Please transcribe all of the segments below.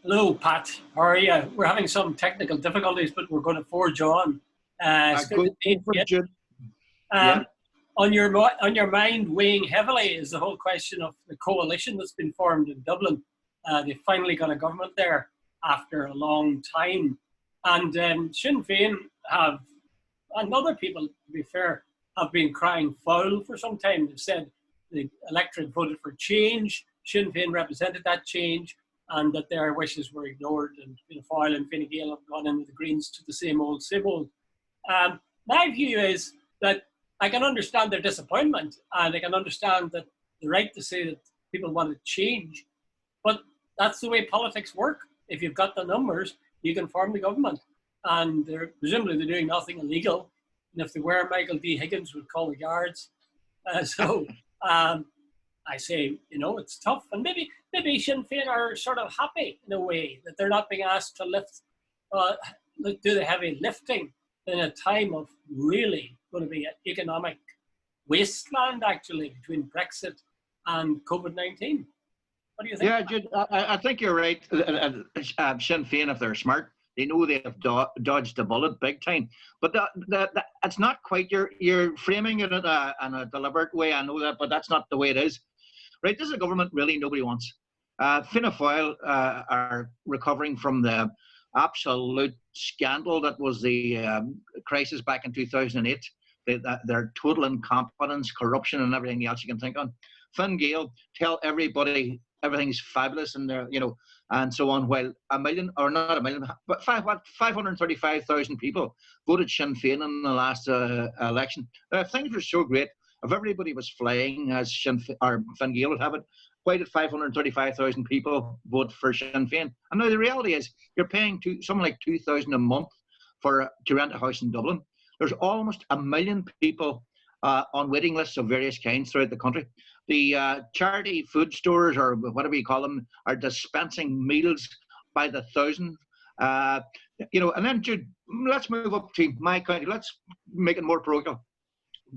Hello, Pat. How are you? We're having some technical difficulties, but we're going to forge on. It's good Go to see for you. it, Jude. Yeah. Um, on your mind, weighing heavily is the whole question of the coalition that's been formed in Dublin. They finally got a government there after a long time, and Sinn Féin have, and other people, to be fair, have been crying foul for some time. They've said the electorate voted for change. Sinn Féin represented that change, and that their wishes were ignored, and Fianna Fáil and Fine Gael have gone in with the Greens to the same old, same old. My view is that I can understand their disappointment, and I can understand that the right to say that people want to change, but that's the way politics work. If you've got the numbers, you can form the government, and presumably they're doing nothing illegal. And if they were, Michael D. Higgins would call the guards. I say, it's tough, and maybe Sinn Féin are sort of happy in a way that they're not being asked to do the heavy lifting in a time of really going to be an economic wasteland, actually, between Brexit and COVID-19. What do you think? Yeah, Jude, I think you're right. Sinn Féin, if they're smart, they know they have dodged the bullet big time. But it's not quite, you're framing it in a deliberate way, I know that, but that's not the way it is. Right, this is a government really nobody wants. Fianna Fáil are recovering from the absolute scandal that was the crisis back in 2008. Their total incompetence, corruption, and everything else you can think of. Fine Gael tell everybody everything's fabulous, and and so on. While a million, or not a million, but 535,000 people voted Sinn Féin in the last election. Things were so great. If everybody was flying as Fine Gael would have it, why did 535,000 people vote for Sinn Féin? And now the reality is, you're paying something like $2,000 a month to rent a house in Dublin. There's almost 1 million people on waiting lists of various kinds throughout the country. The charity food stores, or whatever you call them, are dispensing meals by the thousand. And then, Jude, let's move up to my county. Let's make it more parochial.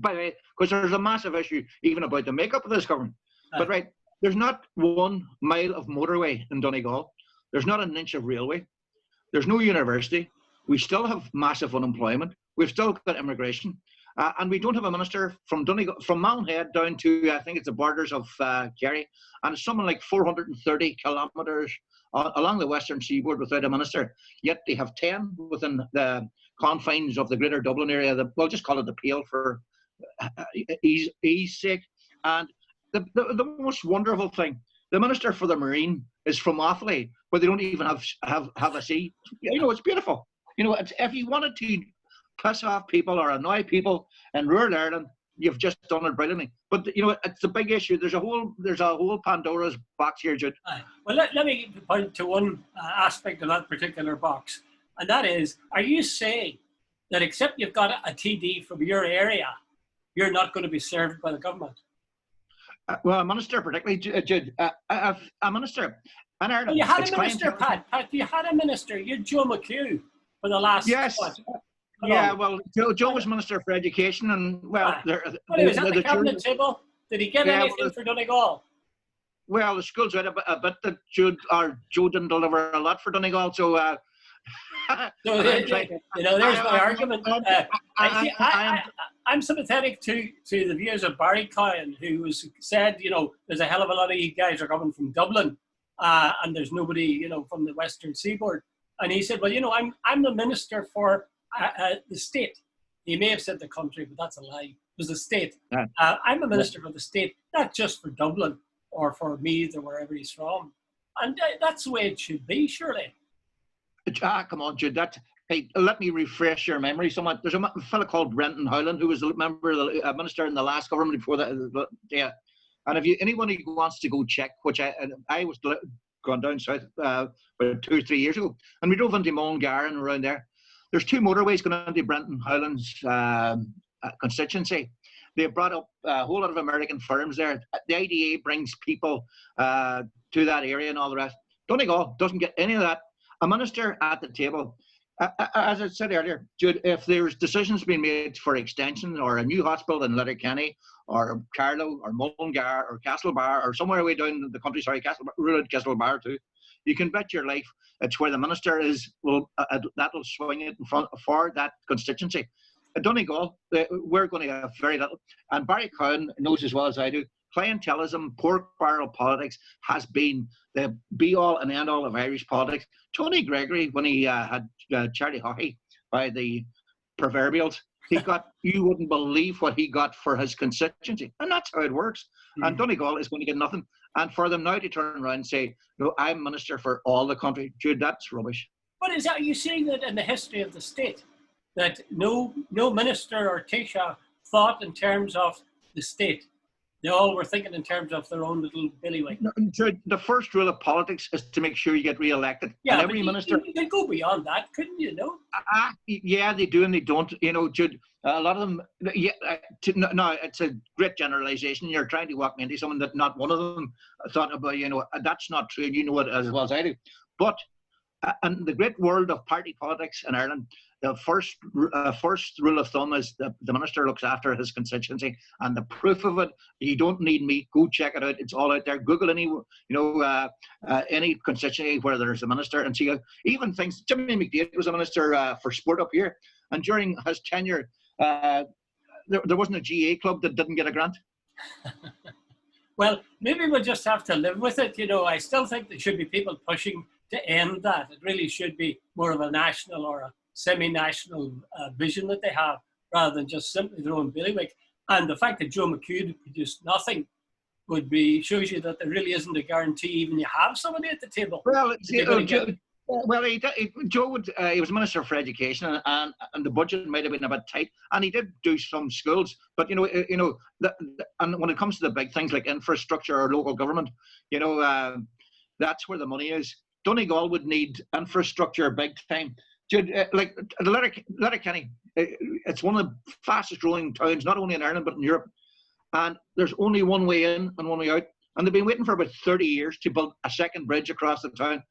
By the way, because there's a massive issue even about the makeup of this government. But right, there's not 1 mile of motorway in Donegal. There's not an inch of railway. There's no university. We still have massive unemployment. We've still got immigration. And we don't have a minister from Donegal, from Mallinhead down to, I think it's the borders of Kerry. And it's something like 430 kilometres along the western seaboard without a minister. Yet they have 10 within the confines of the greater Dublin area. We'll just call it the Pale for ease sake. And the most wonderful thing, the Minister for the Marine is from Offaly, where they don't even have a sea. It's beautiful. If you wanted to piss off people or annoy people in rural Ireland, you've just done it brilliantly. But it's a big issue. There's a whole Pandora's box here, Jude. Well, let me point to one aspect of that particular box, and that is: are you saying that except you've got a TD from your area, you're not going to be served by the government? Well, a minister, particularly, Jude, a minister in Ireland. Well, you had a minister, Pat. You had a minister. You're Joe McHugh for the last. Yes. Yeah. Well, Joe was Minister for Education, and he was at the cabinet table. Did he get anything for Donegal? Well, the school's right a bit that Joe didn't deliver a lot for Donegal, so. There's my argument. I'm sympathetic to the views of Barry Cowan, who said, there's a hell of a lot of you guys are coming from Dublin, and there's nobody, from the western seaboard. And he said, well, I'm the minister for the state. He may have said the country, but that's a lie. It was the state. Yeah. I'm a minister for the state, not just for Dublin or for Meath or wherever he's from. And that's the way it should be, surely. Come on, Jude. Hey, let me refresh your memory somewhat. There's a fellow called Brenton Howland who was a member of the minister in the last government before that. Yeah. And if anyone who wants to go check, which I was gone down south about 2 or 3 years ago, and we drove into Mullingar and around there. There's 2 motorways going into Brenton Howland's constituency. They brought up a whole lot of American firms there. The IDA brings people to that area and all the rest. Donegal doesn't get any of that. A minister at the table, as I said earlier, Jude, if there's decisions being made for extension or a new hospital in Letterkenny or Carlow or Mullingar or Castlebar or somewhere away down the country, Castlebar too, you can bet your life it's where the minister is, that'll swing it in front for that constituency. Donegal, we're going to have very little. And Barry Cowan knows as well as I do, clientelism, pork barrel politics has been the be-all and end-all of Irish politics. Tony Gregory, when he had charity hockey by the proverbials, he got, you wouldn't believe what he got for his constituency. And that's how it works. And Donegal is going to get nothing. And for them now to turn around and say, no, I'm minister for all the country, Jude, that's rubbish. What is that? Are you seeing that in the history of the state? That no minister or Taoiseach thought in terms of the state. They all were thinking in terms of their own little bailiwick. No, Jude, the first rule of politics is to make sure you get re-elected. Yeah, and every minister. You could go beyond that, couldn't you? No. Yeah, they do and they don't. You know, Jude. A lot of them. Yeah. No, it's a great generalisation. You're trying to walk me into someone that not one of them thought about. You know, that's not true. You know it as well as I do. But in the great world of party politics in Ireland, the first rule of thumb is the minister looks after his constituency, and the proof of it, you don't need me. Go check it out. It's all out there. Google any, any constituency where there's a minister and see. Even things. Jimmy McDade was a minister for sport up here, and during his tenure, there wasn't a GA club that didn't get a grant. Well, maybe we'll just have to live with it. You know, I still think there should be people pushing to end that. It really should be more of a national or a semi-national vision that they have, rather than just simply their own bailiwick. And the fact that Joe McHugh produced nothing shows you that there really isn't a guarantee even you have somebody at the table. Well, Joe he was Minister for Education, and the budget might have been a bit tight, and he did do some schools. But and when it comes to the big things like infrastructure or local government, that's where the money is. Donegal would need infrastructure big time. Like Letterkenny, it's one of the fastest growing towns, not only in Ireland but in Europe. And there's only one way in and one way out. And they've been waiting for about 30 years to build a second bridge across the town.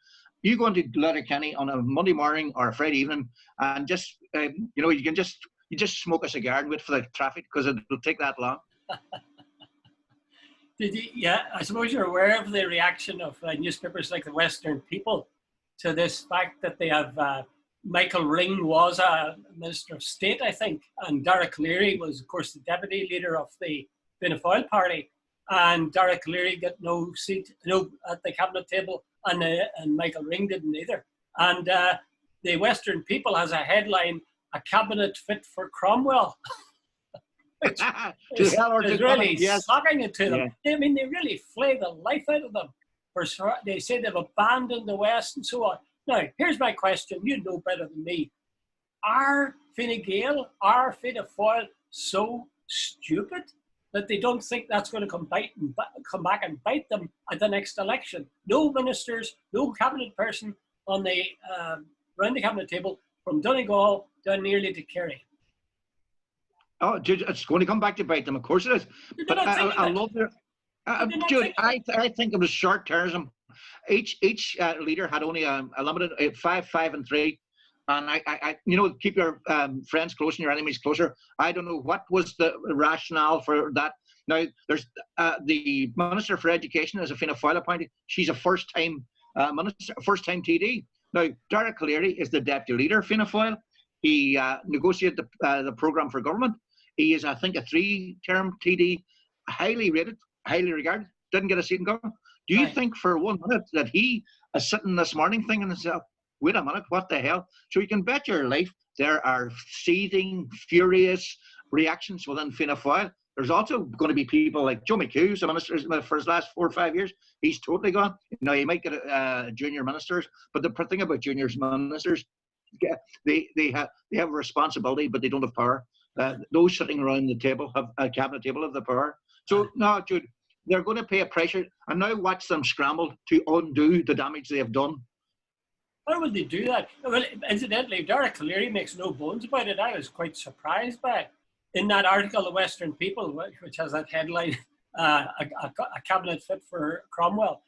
You go into Letterkenny on a Monday morning or a Friday evening, and just you just smoke a cigar and wait for the traffic because it'll take that long. I suppose you're aware of the reaction of newspapers like the Western People to this fact that they have Michael Ring was a Minister of State, I think, and Dara Cleary was, of course, the deputy leader of the Fianna Fáil party, and Dara Cleary got no seat at the cabinet table, and Michael Ring didn't either. And the Western People has a headline, "A cabinet fit for Cromwell." Which is really sucking it to them. Yeah. I mean, they really flay the life out of them. They say they've abandoned the West and so on. Now, here's my question. You know better than me. Are Fine Gael, are Fianna Fáil so stupid that they don't think that's going to come back and bite them at the next election? No ministers, no cabinet person on the around the cabinet table from Donegal down nearly to Kerry. Oh, Jude, it's going to come back to bite them. Of course it is. But I love their. Jude, I think it was short-termism. Each leader had only a limited 5, 5, and 3, and I keep your friends close and your enemies closer. I don't know what was the rationale for that. Now there's the Minister for Education is a Fianna Fáil appointee. She's a first-time minister, first-time TD. Now Dara Cleary is the deputy leader of Fianna Fáil. He negotiated the programme for government. He is, I think, a 3-term TD, highly rated, highly regarded. Didn't get a seat in government. Do you think for 1 minute that he is sitting this morning thinking to himself, wait a minute, what the hell? So you can bet your life there are seething, furious reactions within Fianna Fáil. There's also going to be people like Joe McHugh, who's a minister for his last 4 or 5 years. He's totally gone. Now, he might get junior ministers, but the thing about junior ministers, they have a responsibility, but they don't have power. Those sitting around the table, cabinet table, have the power. So, no, Jude, they're going to pay a pressure, and now watch them scramble to undo the damage they have done. How would they do that? Well, incidentally, Dara Cleary makes no bones about it. I was quite surprised by it. In that article, The Western People, which has that headline, a cabinet fit for Cromwell,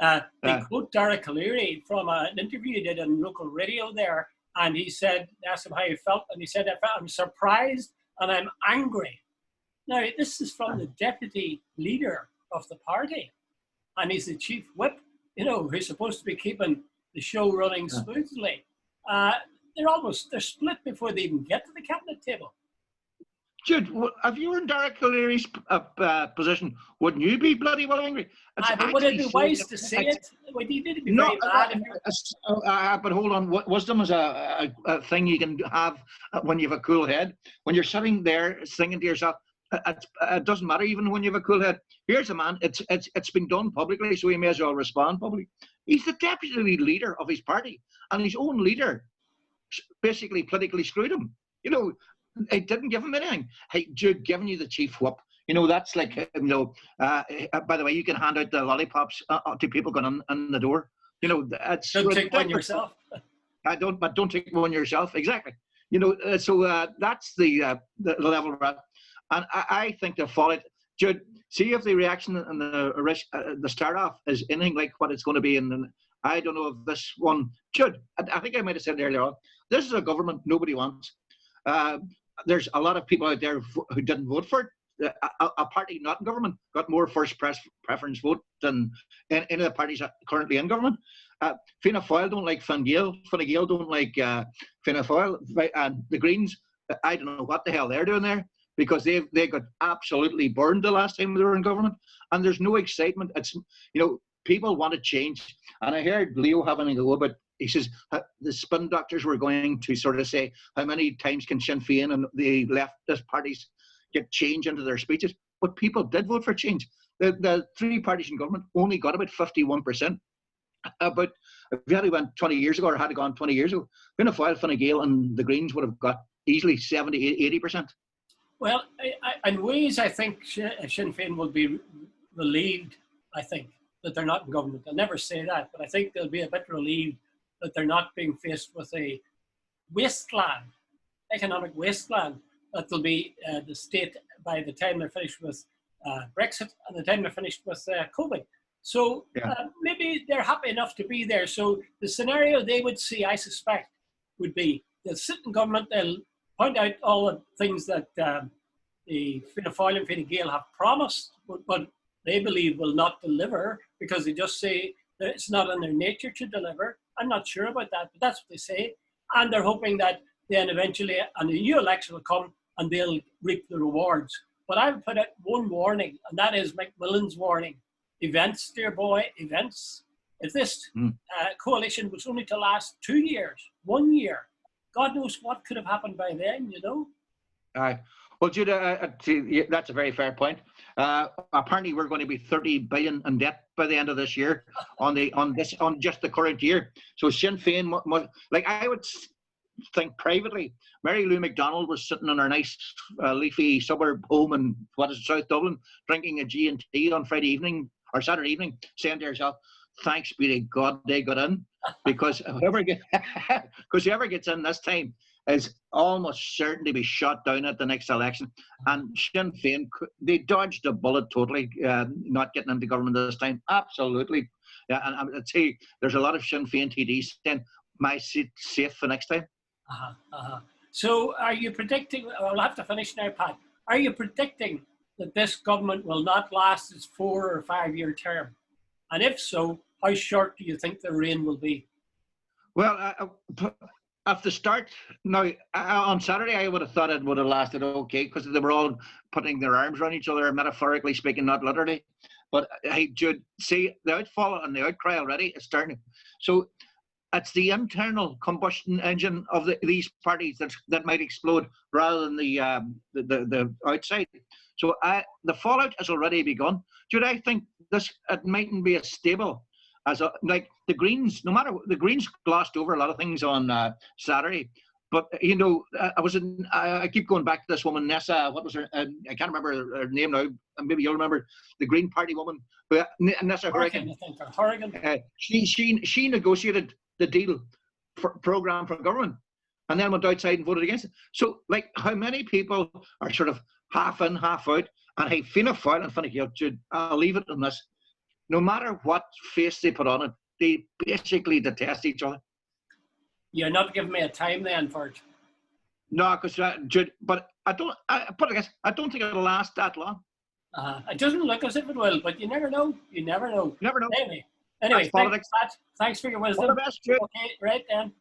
they quote Dara Cleary from an interview he did on local radio there, and he said, they asked him how he felt, and he said, I'm surprised and I'm angry. Now, this is from the deputy leader of the party, and he's the chief whip. who's supposed to be keeping the show running smoothly, they're split before they even get to the cabinet table. Jude, if you were in Derek O'Leary's position, wouldn't you be bloody well angry? But would it be wise to say it? Would you need to be very mad? But hold on, wisdom is a thing you can have when you have a cool head. When you're sitting there thinking to yourself, it doesn't matter even when you have a cool head. Here's a man, it's been done publicly, so he may as well respond publicly. He's the deputy leader of his party, and his own leader basically politically screwed him. It didn't give him anything. Hey, Jude, giving you the chief whip. That's like, by the way, you can hand out the lollipops to people going in the door. It's don't take one yourself. Don't take one yourself. Exactly. So that's the level we're at. And I think they'll follow it. Jude, see if the reaction and the start off is anything like what it's going to be. And I don't know if this one, Jude, I think I might have said earlier on, this is a government nobody wants. There's a lot of people out there who didn't vote for it. A party not in government got more first preference vote than any of the parties currently in government. Fianna Fáil don't like Fine Gael. Fine Gael don't like Fianna Fáil. And the Greens, I don't know what the hell they're doing there, because they got absolutely burned the last time they were in government. And there's no excitement. It's people want to change. And I heard Leo having a go about. He says the spin doctors were going to sort of say how many times can Sinn Féin and the leftist parties get change into their speeches. But people did vote for change. The three parties in government only got about 51%. But if you had gone 20 years ago, or had gone 20 years ago, Fianna Fáil, Fine Gael and the Greens would have got easily 70, 80%. Well, in ways, I think Sinn Féin will be relieved, I think, that they're not in government. They'll never say that, but I think they'll be a bit relieved that they're not being faced with a wasteland, economic wasteland, that will be the state by the time they're finished with Brexit and the time they're finished with COVID. So maybe they're happy enough to be there. So the scenario they would see, I suspect, would be they'll sit in government, they'll point out all the things that the Fianna Fáil and Fine Gael have promised, but they believe will not deliver, because they just say that it's not in their nature to deliver. I'm not sure about that, but that's what they say. And they're hoping that then eventually a new election will come and they'll reap the rewards. But I would put out one warning, and that is Macmillan's warning. Events, dear boy, events. If this coalition was only to last 2 years, 1 year, God knows what could have happened by then, Aye. Well, Jude, that's a very fair point. Apparently, we're going to be 30 billion in debt by the end of this year on just the current year. So Sinn Féin must, like I would think privately, Mary Lou McDonald was sitting in her nice leafy suburb home in South Dublin, drinking a G&T on Friday evening or Saturday evening, saying to herself, "Thanks be to God they got in, because whoever gets in this time is almost certain to be shot down at the next election." And Sinn Féin, they dodged a bullet totally, not getting into government this time. Absolutely. Yeah, and I'd say there's a lot of Sinn Féin TDs saying, "My seat's safe for next time." So are you predicting, I'll have to finish now, Pat, are you predicting that this government will not last its 4 or 5 year term? And if so, how short do you think the reign will be? Well, at the start, now on Saturday, I would have thought it would have lasted okay, because they were all putting their arms around each other, metaphorically speaking, not literally. But hey, Jude, see, the outfall and the outcry already is starting. So it's the internal combustion engine of these parties that might explode rather than the outside. So the fallout has already begun. Jude, I think it mightn't be as stable as like the Greens. No matter, the Greens glossed over a lot of things on Saturday, but I keep going back to this woman Nessa. What was her? I can't remember her name now. Maybe you'll remember, the Green Party woman, Nessa Horrigan. She negotiated the deal program from government, and then went outside and voted against it. So, like, how many people are sort of half in, half out? And hey, Fianna Fáil and Fine Gael, Jude, I'll leave it on this. No matter what face they put on it, they basically detest each other. You're not giving me a time then for it. No, because Jude, but I don't think it'll last that long. It doesn't look as if it will, but you never know. You never know. Never know. Anyway, Anyway, That's politics. thanks for your All wisdom. the best, Jude. Okay, right then.